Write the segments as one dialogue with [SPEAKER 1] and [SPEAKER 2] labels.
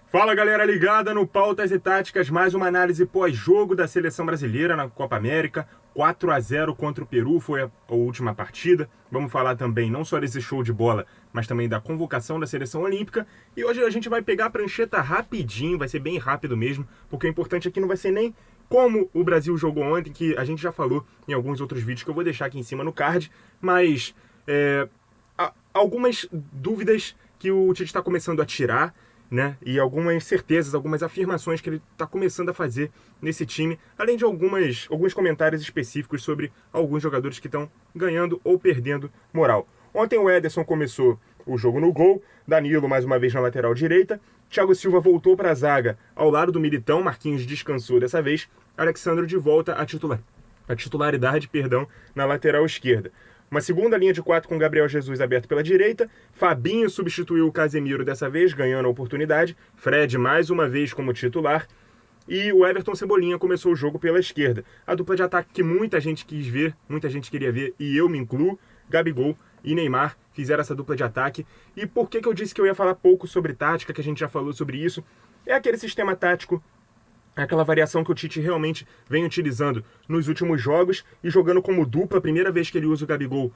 [SPEAKER 1] Fala galera ligada no Pautas e Táticas, mais uma análise pós-jogo da seleção brasileira na Copa América. 4-0 contra o Peru foi a última partida. Vamos falar também não só desse show de bola, mas também da convocação da seleção olímpica. E hoje a gente vai pegar a prancheta rapidinho, vai ser bem rápido mesmo, porque o importante aqui não vai ser nem como o Brasil jogou ontem, que a gente já falou em alguns outros vídeos que eu vou deixar aqui em cima no card, mas algumas dúvidas que o Tite está começando a tirar, né? E algumas certezas, algumas afirmações que ele está começando a fazer nesse time, além de alguns comentários específicos sobre alguns jogadores que estão ganhando ou perdendo moral. Ontem o Ederson começou o jogo no gol, Danilo mais uma vez na lateral direita, Thiago Silva voltou para a zaga ao lado do Militão, Marquinhos descansou dessa vez, Alexandro de volta à titularidade, na lateral esquerda. Uma segunda linha de 4 com Gabriel Jesus aberto pela direita. Fabinho substituiu o Casemiro dessa vez, ganhando a oportunidade. Fred mais uma vez como titular. E o Everton Cebolinha começou o jogo pela esquerda. A dupla de ataque que muita gente quis ver, muita gente queria ver, e eu me incluo, Gabigol e Neymar fizeram essa dupla de ataque. E por que eu disse que eu ia falar pouco sobre tática, que a gente já falou sobre isso? É aquele sistema tático, aquela variação que o Tite realmente vem utilizando nos últimos jogos e jogando como dupla. Primeira vez que ele usa o Gabigol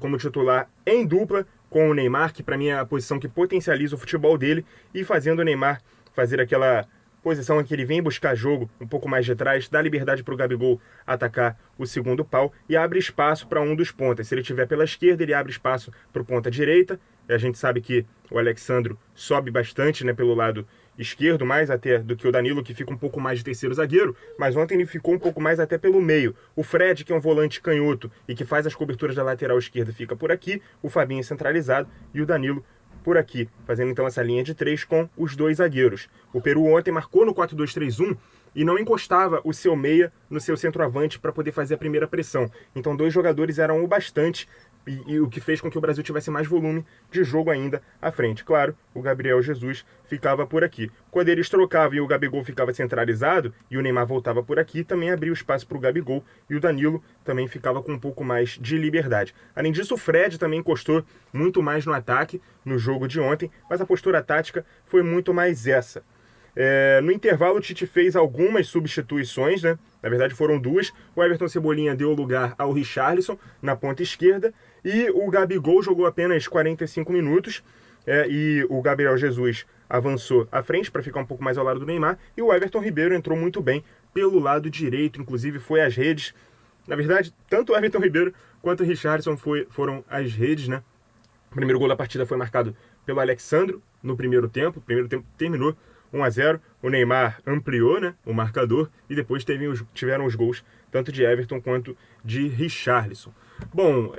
[SPEAKER 1] como titular em dupla com o Neymar, que para mim é a posição que potencializa o futebol dele, e fazendo o Neymar fazer aquela posição em que ele vem buscar jogo um pouco mais de trás, dá liberdade para o Gabigol atacar o segundo pau e abre espaço para um dos pontas. Se ele estiver pela esquerda, ele abre espaço para o ponta direita. E a gente sabe que o Alexandro sobe bastante, né, pelo lado esquerdo, mais até do que o Danilo, que fica um pouco mais de terceiro zagueiro, mas ontem ele ficou um pouco mais até pelo meio. O Fred, que é um volante canhoto e que faz as coberturas da lateral esquerda, fica por aqui, o Fabinho centralizado e o Danilo por aqui, fazendo então essa linha de 3 com os dois zagueiros. O Peru ontem marcou no 4-2-3-1 e não encostava o seu meia no seu centroavante para poder fazer a primeira pressão. Então dois jogadores eram o bastante, e o que fez com que o Brasil tivesse mais volume de jogo ainda à frente. Claro, o Gabriel Jesus ficava por aqui. Quando eles trocavam e o Gabigol ficava centralizado e o Neymar voltava por aqui, também abria o espaço para o Gabigol e o Danilo também ficava com um pouco mais de liberdade. Além disso, o Fred também encostou muito mais no ataque no jogo de ontem, mas a postura tática foi muito mais essa. No intervalo, o Tite fez algumas substituições, né? Na verdade foram duas. O Everton Cebolinha deu lugar ao Richarlison na ponta esquerda e o Gabigol jogou apenas 45 minutos e o Gabriel Jesus avançou à frente para ficar um pouco mais ao lado do Neymar e o Everton Ribeiro entrou muito bem pelo lado direito, inclusive foi às redes. Na verdade, tanto o Everton Ribeiro quanto o Richarlison foram às redes, né? O primeiro gol da partida foi marcado pelo Alexandro no primeiro tempo. O primeiro tempo terminou 1-0, o Neymar ampliou, né, o marcador e depois tiveram os gols tanto de Everton quanto de Richarlison. Bom,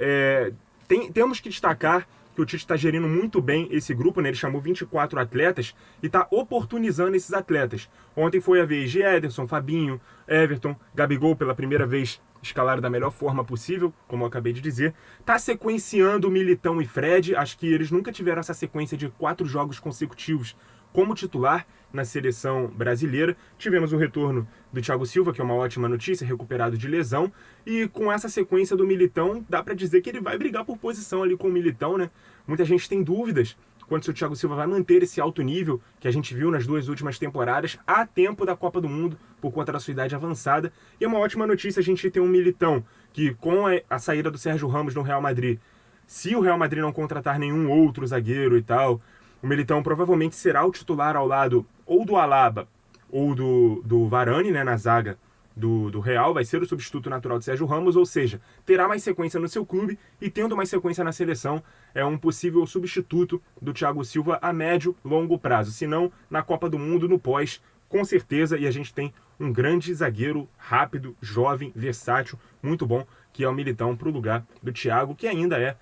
[SPEAKER 1] temos que destacar que o Tite está gerindo muito bem esse grupo, né? Ele chamou 24 atletas e está oportunizando esses atletas. Ontem foi a vez de Ederson, Fabinho, Everton, Gabigol pela primeira vez escalaram da melhor forma possível, como eu acabei de dizer. Está sequenciando Militão e Fred, acho que eles nunca tiveram essa sequência de 4 jogos consecutivos como titular na seleção brasileira. Tivemos o retorno do Thiago Silva, que é uma ótima notícia, recuperado de lesão, e com essa sequência do Militão, dá para dizer que ele vai brigar por posição ali com o Militão, né? Muita gente tem dúvidas quanto se o Thiago Silva vai manter esse alto nível que a gente viu nas 2 últimas temporadas a tempo da Copa do Mundo, por conta da sua idade avançada. E é uma ótima notícia a gente ter um Militão que, com a saída do Sérgio Ramos no Real Madrid, se o Real Madrid não contratar nenhum outro zagueiro e tal, o Militão provavelmente será o titular ao lado ou do Alaba ou do Varane, né, na zaga do Real, vai ser o substituto natural de Sérgio Ramos, ou seja, terá mais sequência no seu clube e tendo mais sequência na seleção, é um possível substituto do Thiago Silva a médio, longo prazo, se não na Copa do Mundo, no pós, com certeza, e a gente tem um grande zagueiro, rápido, jovem, versátil, muito bom, que é o Militão para o lugar do Thiago, que ainda é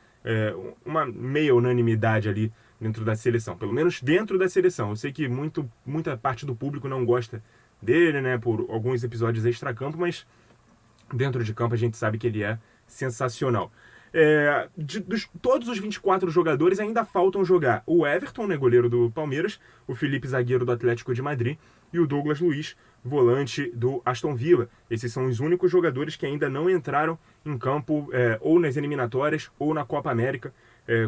[SPEAKER 1] uma meia unanimidade ali dentro da seleção, pelo menos dentro da seleção. Eu sei que muita parte do público não gosta dele, né, por alguns episódios extracampo, mas dentro de campo a gente sabe que ele é sensacional. Todos os 24 jogadores ainda faltam jogar o Everton, né, goleiro do Palmeiras, o Felipe, zagueiro do Atlético de Madrid, e o Douglas Luiz, volante do Aston Villa. Esses são os únicos jogadores que ainda não entraram em campo ou nas eliminatórias ou na Copa América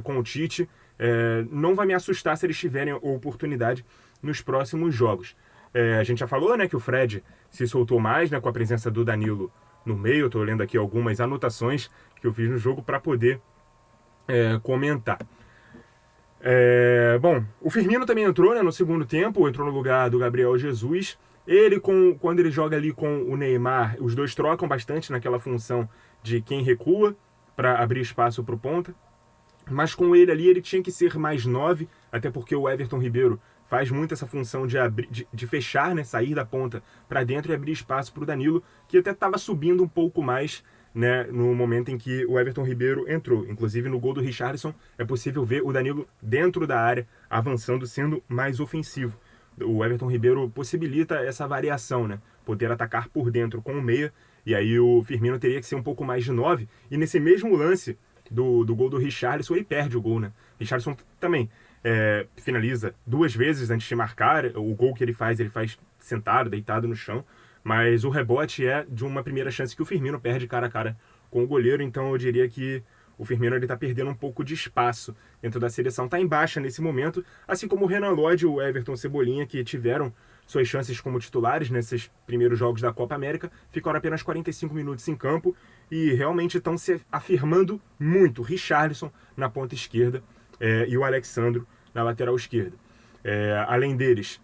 [SPEAKER 1] com o Tite. não vai me assustar se eles tiverem oportunidade nos próximos jogos. A gente já falou, né, que o Fred se soltou mais, né, com a presença do Danilo no meio. Eu estou lendo aqui algumas anotações que eu fiz no jogo para poder comentar. Bom, o Firmino também entrou, né, no segundo tempo, entrou no lugar do Gabriel Jesus. Ele, quando ele joga ali com o Neymar, os dois trocam bastante naquela função de quem recua para abrir espaço para o ponta. Mas com ele ali, ele tinha que ser mais 9, até porque o Everton Ribeiro faz muito essa função de fechar, né, sair da ponta para dentro e abrir espaço para o Danilo, que até estava subindo um pouco mais, né, no momento em que o Everton Ribeiro entrou. Inclusive, no gol do Richarlison, é possível ver o Danilo dentro da área, avançando, sendo mais ofensivo. O Everton Ribeiro possibilita essa variação, né, poder atacar por dentro com o meia, e aí o Firmino teria que ser um pouco mais de 9, e nesse mesmo lance do gol do Richarlison, ele perde o gol, né? Richarlison também finaliza 2 vezes antes de marcar. O gol que ele faz sentado, deitado no chão, mas o rebote é de uma primeira chance que o Firmino perde cara a cara com o goleiro. Então eu diria que o Firmino está perdendo um pouco de espaço dentro da seleção, está em baixa nesse momento, assim como o Renan Lodge e o Everton Cebolinha, que tiveram suas chances como titulares nesses primeiros jogos da Copa América, ficaram apenas 45 minutos em campo e realmente estão se afirmando muito. Richarlison na ponta esquerda e o Alexandro na lateral esquerda. Além deles,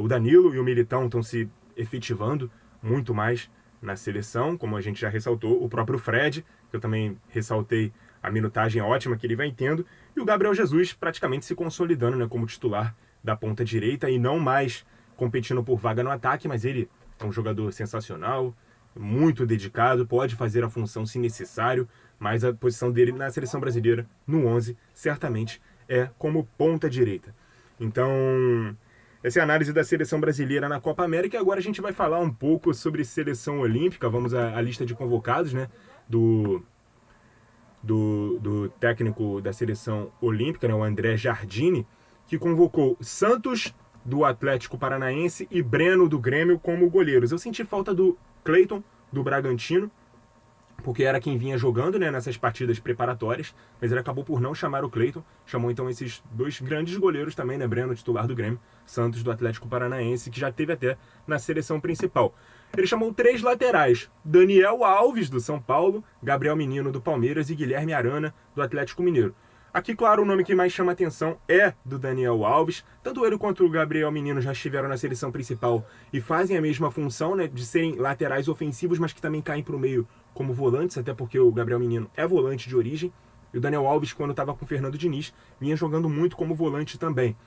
[SPEAKER 1] o Danilo e o Militão estão se efetivando muito mais na seleção, como a gente já ressaltou, o próprio Fred, que eu também ressaltei a minutagem ótima que ele vai tendo, e o Gabriel Jesus praticamente se consolidando, né, como titular da ponta direita e não mais competindo por vaga no ataque, mas ele é um jogador sensacional, muito dedicado, pode fazer a função se necessário, mas a posição dele na seleção brasileira, no 11, certamente é como ponta direita. Então, essa é a análise da seleção brasileira na Copa América. E agora a gente vai falar um pouco sobre seleção olímpica. Vamos à lista de convocados, né, do técnico da seleção olímpica, né, o André Jardine, que convocou Santos, do Atlético Paranaense, e Breno, do Grêmio, como goleiros. Eu senti falta do Cleiton, do Bragantino, porque era quem vinha jogando, né, nessas partidas preparatórias, mas ele acabou por não chamar o Cleiton, chamou então esses 2 grandes goleiros também, né, Breno, titular do Grêmio, Santos, do Atlético Paranaense, que já teve até na seleção principal. Ele chamou 3 laterais, Daniel Alves, do São Paulo, Gabriel Menino, do Palmeiras, e Guilherme Arana, do Atlético Mineiro. Aqui, claro, o nome que mais chama atenção é do Daniel Alves. Tanto ele quanto o Gabriel Menino já estiveram na seleção principal e fazem a mesma função, né, de serem laterais ofensivos, mas que também caem para o meio como volantes, até porque o Gabriel Menino é volante de origem. E o Daniel Alves, quando estava com o Fernando Diniz, vinha jogando muito como volante também.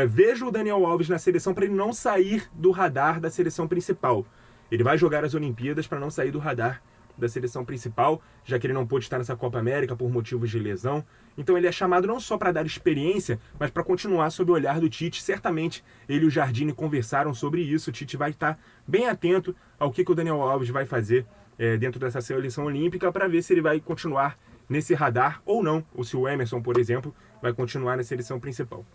[SPEAKER 1] Vejo o Daniel Alves na seleção para ele não sair do radar da seleção principal. Ele vai jogar as Olimpíadas para não sair do radar da seleção principal, já que ele não pôde estar nessa Copa América por motivos de lesão. Então ele é chamado não só para dar experiência, mas para continuar sob o olhar do Tite. Certamente ele e o Jardine conversaram sobre isso. O Tite vai estar bem atento ao que o Daniel Alves vai fazer dentro dessa seleção olímpica, para ver se ele vai continuar nesse radar ou não, ou se o Emerson, por exemplo, vai continuar na seleção principal.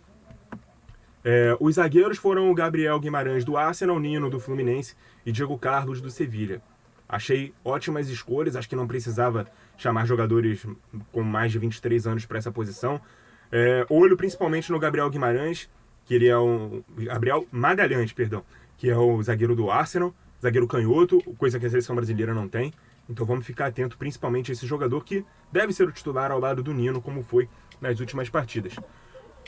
[SPEAKER 1] Os zagueiros foram o Gabriel Guimarães, do Arsenal, Nino, do Fluminense, e Diego Carlos, do Sevilha. Achei ótimas escolhas, acho que não precisava chamar jogadores com mais de 23 anos para essa posição. Olho principalmente no Gabriel Guimarães, que ele é Gabriel Magalhães, perdão, que é o zagueiro do Arsenal, zagueiro canhoto, coisa que a seleção brasileira não tem. Então vamos ficar atento principalmente a esse jogador, que deve ser o titular ao lado do Nino, como foi nas últimas partidas.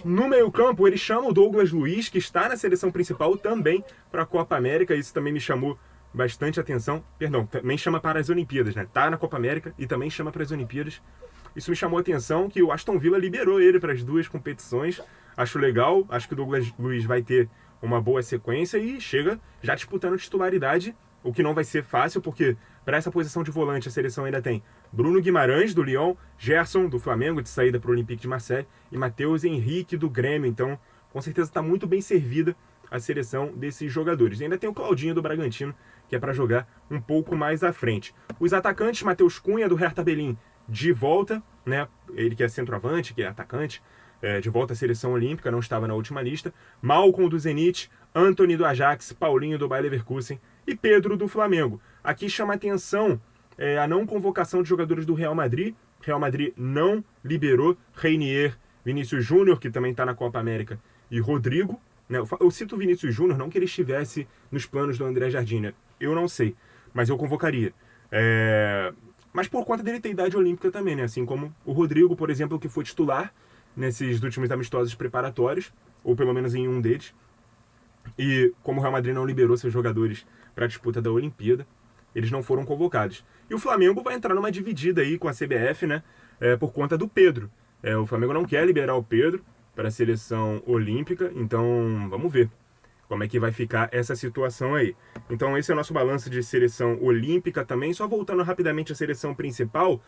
[SPEAKER 1] No meio-campo, ele chama o Douglas Luiz, que está na seleção principal também para a Copa América. Isso também me chamou bastante atenção. Perdão, também chama para as Olimpíadas, né? Tá na Copa América e também chama para as Olimpíadas. Isso me chamou a atenção, que o Aston Villa liberou ele para as 2 competições. Acho legal, acho que o Douglas Luiz vai ter uma boa sequência e chega já disputando titularidade, o que não vai ser fácil, porque para essa posição de volante a seleção ainda tem Bruno Guimarães, do Lyon, Gerson, do Flamengo, de saída para o Olympique de Marseille, e Matheus Henrique, do Grêmio. Então, com certeza está muito bem servida a seleção desses jogadores. E ainda tem o Claudinho, do Bragantino, que é para jogar um pouco mais à frente. Os atacantes, Matheus Cunha, do Hertha Berlim, de volta, né? Ele que é centroavante, que é atacante, de volta à seleção olímpica, não estava na última lista. Malcom, do Zenit, Antony, do Ajax, Paulinho, do Bayer Leverkusen e Pedro, do Flamengo. Aqui chama atenção a não convocação de jogadores do Real Madrid. Real Madrid não liberou Reinier, Vinícius Júnior, que também está na Copa América, e Rodrigo, né? Eu cito o Vinícius Júnior, não que ele estivesse nos planos do André Jardim, eu não sei, mas eu convocaria. Mas por conta dele ter idade olímpica também, né? Assim como o Rodrigo, por exemplo, que foi titular nesses últimos amistosos preparatórios, ou pelo menos em um deles. E como o Real Madrid não liberou seus jogadores para a disputa da Olimpíada, eles não foram convocados. E o Flamengo vai entrar numa dividida aí com a CBF, né? Por conta do Pedro. O Flamengo não quer liberar o Pedro para a seleção olímpica, então vamos ver como é que vai ficar essa situação aí. Então esse é o nosso balanço de seleção olímpica também. Só voltando rapidamente à seleção principal,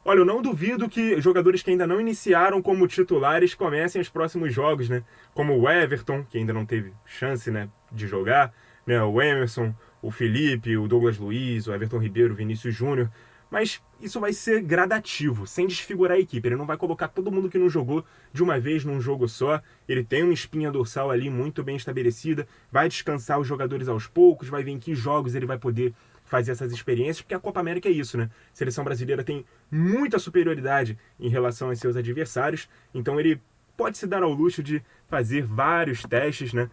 [SPEAKER 1] olha, eu não duvido que jogadores que ainda não iniciaram como titulares comecem os próximos jogos, né? Como o Everton, que ainda não teve chance, né, de jogar, né? O Emerson, o Felipe, o Douglas Luiz, o Everton Ribeiro, o Vinícius Júnior. Mas isso vai ser gradativo, sem desfigurar a equipe. Ele não vai colocar todo mundo que não jogou de uma vez num jogo só. Ele tem uma espinha dorsal ali muito bem estabelecida. Vai descansar os jogadores aos poucos, vai ver em que jogos ele vai poder fazer essas experiências, porque a Copa América é isso, né? A seleção brasileira tem muita superioridade em relação aos seus adversários, então ele pode se dar ao luxo de fazer vários testes, né?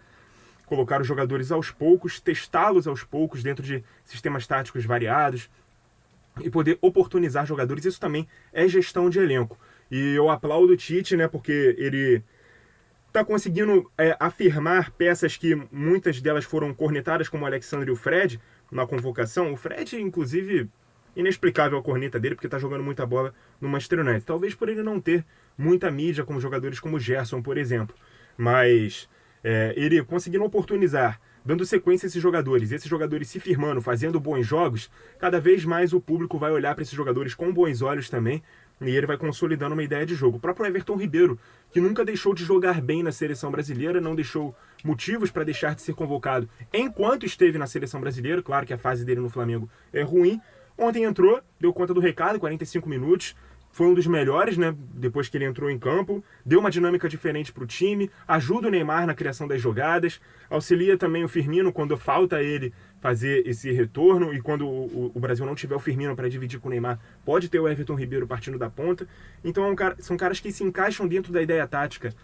[SPEAKER 1] Colocar os jogadores aos poucos, testá-los aos poucos dentro de sistemas táticos variados e poder oportunizar jogadores. Isso também é gestão de elenco. E eu aplaudo o Tite, né? Porque ele está conseguindo afirmar peças que muitas delas foram cornetadas, como o Alexandre e o Fred, na convocação. O Fred, inclusive, inexplicável a corneta dele, porque está jogando muita bola no Manchester United. Talvez por ele não ter muita mídia, como jogadores como o Gerson, por exemplo. Mas ele conseguindo oportunizar, dando sequência a esses jogadores se firmando, fazendo bons jogos, cada vez mais o público vai olhar para esses jogadores com bons olhos também, e ele vai consolidando uma ideia de jogo. O próprio Everton Ribeiro, que nunca deixou de jogar bem na seleção brasileira, não deixou motivos para deixar de ser convocado enquanto esteve na seleção brasileira. Claro que a fase dele no Flamengo é ruim. Ontem entrou, deu conta do recado, 45 minutos, foi um dos melhores, né, depois que ele entrou em campo, deu uma dinâmica diferente para o time, ajuda o Neymar na criação das jogadas, auxilia também o Firmino quando falta ele fazer esse retorno, e quando o Brasil não tiver o Firmino para dividir com o Neymar, pode ter o Everton Ribeiro partindo da ponta. Então são caras que se encaixam dentro da ideia tática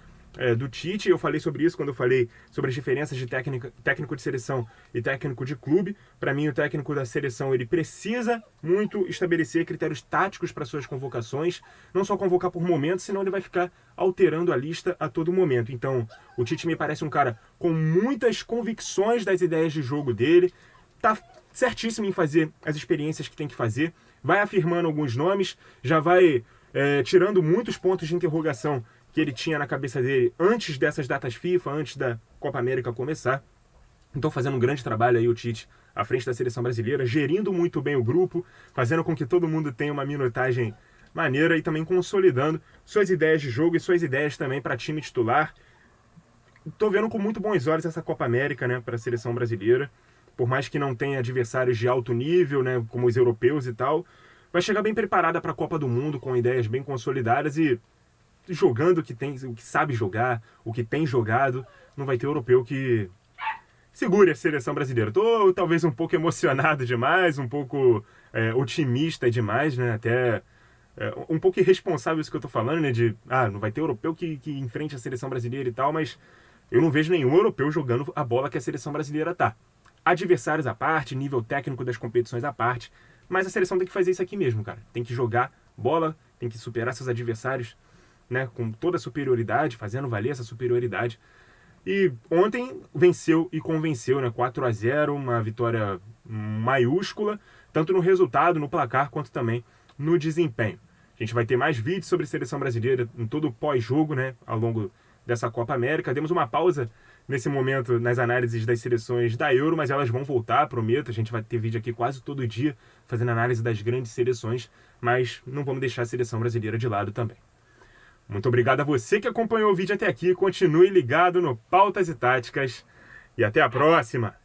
[SPEAKER 1] do Tite. Eu falei sobre isso quando eu falei sobre as diferenças de técnico de seleção e técnico de clube. Para mim, o técnico da seleção ele precisa muito estabelecer critérios táticos para suas convocações, não só convocar por momentos, senão ele vai ficar alterando a lista a todo momento. Então, o Tite me parece um cara com muitas convicções das ideias de jogo dele, tá certíssimo em fazer as experiências que tem que fazer, vai afirmando alguns nomes, já vai tirando muitos pontos de interrogação que ele tinha na cabeça dele antes dessas datas FIFA, antes da Copa América começar. Então fazendo um grande trabalho aí o Tite à frente da seleção brasileira, gerindo muito bem o grupo, fazendo com que todo mundo tenha uma minutagem maneira e também consolidando suas ideias de jogo e suas ideias também para time titular. Tô vendo com muito bons olhos essa Copa América, né, para a seleção brasileira. Por mais que não tenha adversários de alto nível, né, como os europeus e tal, vai chegar bem preparada para a Copa do Mundo, com ideias bem consolidadas e jogando o que sabe jogar, o que tem jogado. Não vai ter europeu que segure a seleção brasileira. Tô talvez um pouco emocionado demais, um pouco otimista demais, né? Até um pouco irresponsável isso que eu tô falando, né? De não vai ter europeu que enfrente a seleção brasileira e tal, mas eu não vejo nenhum europeu jogando a bola que a seleção brasileira tá. Adversários à parte, nível técnico das competições à parte, mas a seleção tem que fazer isso aqui mesmo, cara. Tem que jogar bola, tem que superar seus adversários, né, com toda a superioridade, fazendo valer essa superioridade. E ontem venceu e convenceu, né, 4-0, uma vitória maiúscula, tanto no resultado, no placar, quanto também no desempenho. A gente vai ter mais vídeos sobre seleção brasileira em todo o pós-jogo, né, ao longo dessa Copa América. Demos uma pausa nesse momento nas análises das seleções da Euro, mas elas vão voltar, prometo. A gente vai ter vídeo aqui quase todo dia fazendo análise das grandes seleções, mas não vamos deixar a seleção brasileira de lado também. Muito obrigado a você que acompanhou o vídeo até aqui. Continue ligado no Pautas e Táticas. E até a próxima!